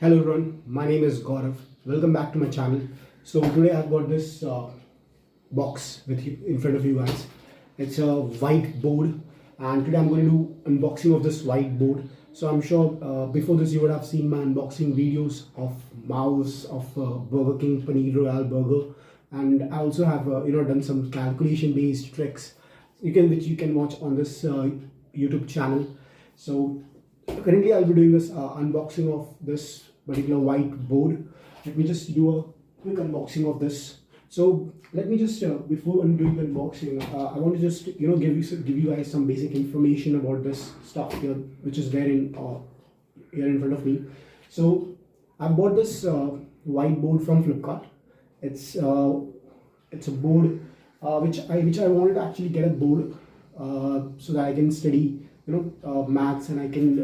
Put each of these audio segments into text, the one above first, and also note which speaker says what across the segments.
Speaker 1: Hello everyone, my name is Gaurav. Welcome back to my channel. So today I've got this box with you in front of you guys. It's a white board, and today I'm going to do unboxing of this white board. So I'm sure before this you would have seen my unboxing videos of mouse, of Burger King Paneer Royale burger, and I also have done some calculation based tricks which you can watch on this YouTube channel. So currently I'll be doing this unboxing of this particular white board. Let me just do a quick unboxing of this. So let me just before I'm doing the unboxing, I want to just give you guys some basic information about this stuff here, which is there in here in front of me. So I bought this white board from Flipkart. It's a board which I wanted to actually get a board so that I can study maths, and I can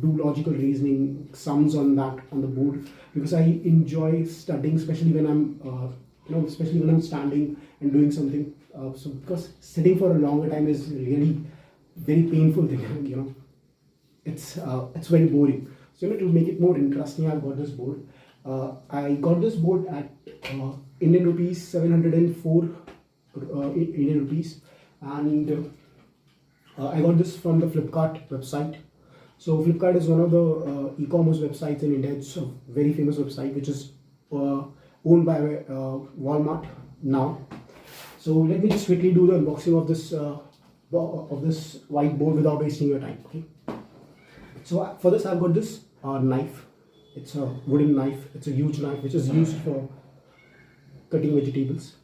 Speaker 1: do logical reasoning sums on the board, because I enjoy studying, especially when I'm standing and doing something. So because sitting for a longer time is really very painful thing. It's very boring. So to make it more interesting, I got this board. I got this board at Indian rupees 704 Indian rupees, and I got this from the Flipkart website. So Flipkart is one of the e-commerce websites in India. It's a very famous website which is owned by Walmart now. So let me just quickly do the unboxing of this white board without wasting your time. Okay. So for this I've got this knife. It's a wooden knife. It's a huge knife which is used for cutting vegetables.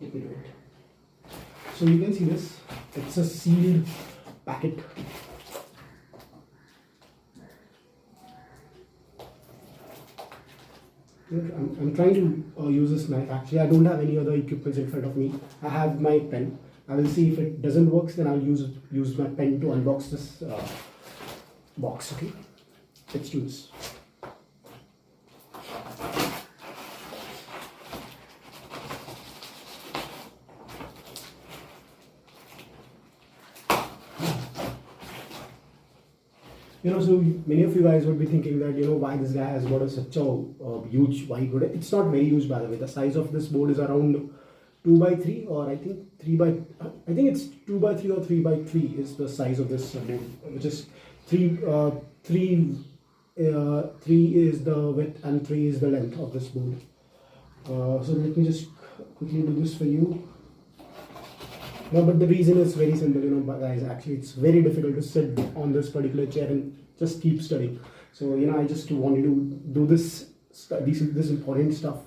Speaker 1: Let me do it. So you can see this. It's a sealed packet. I'm trying to use this knife. Actually, I don't have any other equipment in front of me. I have my pen. I will see if it doesn't work, then I'll use my pen to unbox this box. Okay, let's do this. So many of you guys would be thinking that, why this guy has got such a huge white board. It's not very huge, by the way. The size of this board is around 2 by 3, or I think it's 2 by 3 or 3 by 3 is the size of this board, which is 3 is the width and 3 is the length of this board. So let me just quickly do this for you. No, but the reason is very simple, guys. Actually, it's very difficult to sit on this particular chair and just keep studying. So, I just wanted to do this important stuff,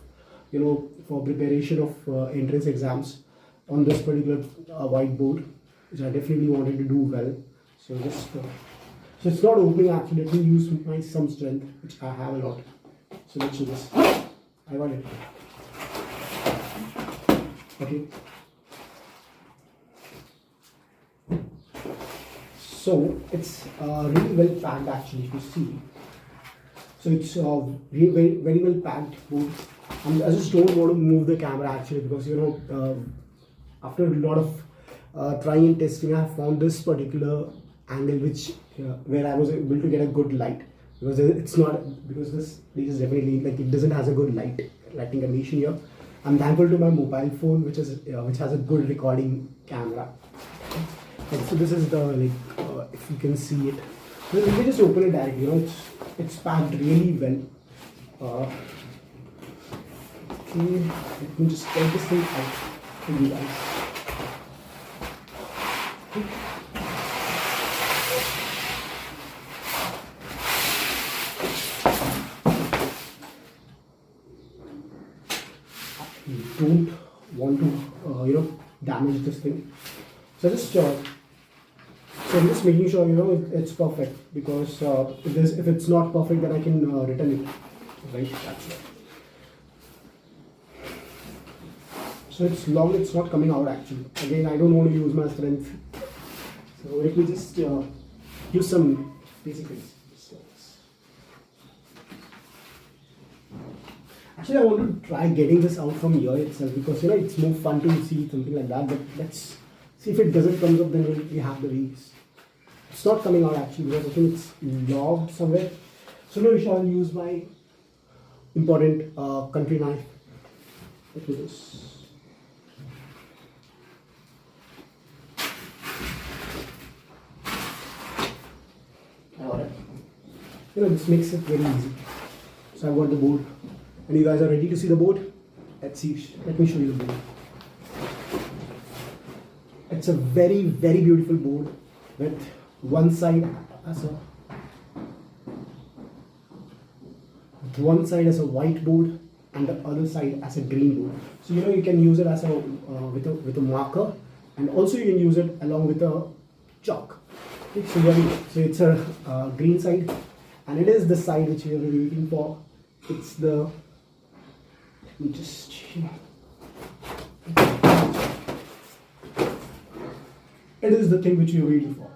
Speaker 1: for preparation of entrance exams on this particular whiteboard, which I definitely wanted to do well. So so it's not opening actually. Let me use some strength, which I have a lot. So let's do this. I got it. Okay. So it's really well packed actually, if you see. So it's really very well packed board. I just don't want to move the camera actually, because after a lot of trying and testing, I have found this particular angle where I was able to get a good light, because this place is definitely it doesn't has a good lighting condition here. I'm thankful to my mobile phone, which has a good recording camera. And so this is the if you can see it. So let me just open it directly. It's packed really well. Okay, let me just take this thing out for you guys. Okay. You don't want to damage this thing. So I'm just making sure it's perfect, because if it's not perfect, then I can return it. Right, that's it. So it's long, it's not coming out actually. Again, I don't want to use my strength. So let me just use some basic things. Actually, I want to try getting this out from here itself, because it's more fun to see something like that. But let's see if it doesn't come up, then we have the reels. It's not coming out actually, because I think it's logged somewhere. So now we shall use my important country knife. Let me just. Alright. This makes it very easy. So I've got the board, and you guys are ready to see the board. Let's see. Let me show you the board. It's a very, very beautiful board with one side as a white board and the other side as a green board. So you can use it as a with a marker, and also you can use it along with a chalk. So it's a green side, and it is the side which you are waiting for. It's the, let me just check. It is the thing which you're waiting for.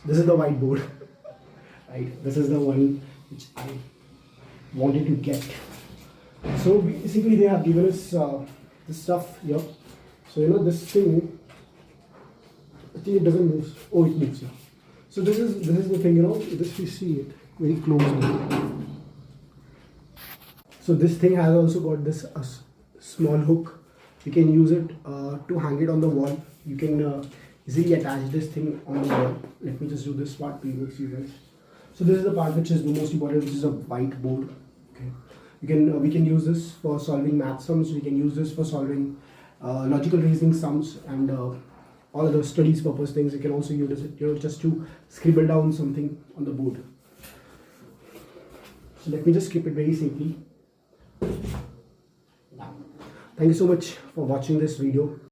Speaker 1: This is the whiteboard, right? This is the one which I wanted to get. So basically, they have given us this stuff here. So this thing, I think it doesn't move. Oh, it moves. Yeah. So this is the thing. This you see it very closely. So this thing has also got this small hook. You can use it to hang it on the wall. You can easily attach this thing on the wall. Let me just do this part to you guys. So this is the part which is the most important, which is a whiteboard. Okay, we can use this for solving math sums. We can use this for solving logical reasoning sums and all other studies purpose things. You can also use it just to scribble down something on the board. So let me just keep it very simply. Thank you so much for watching this video.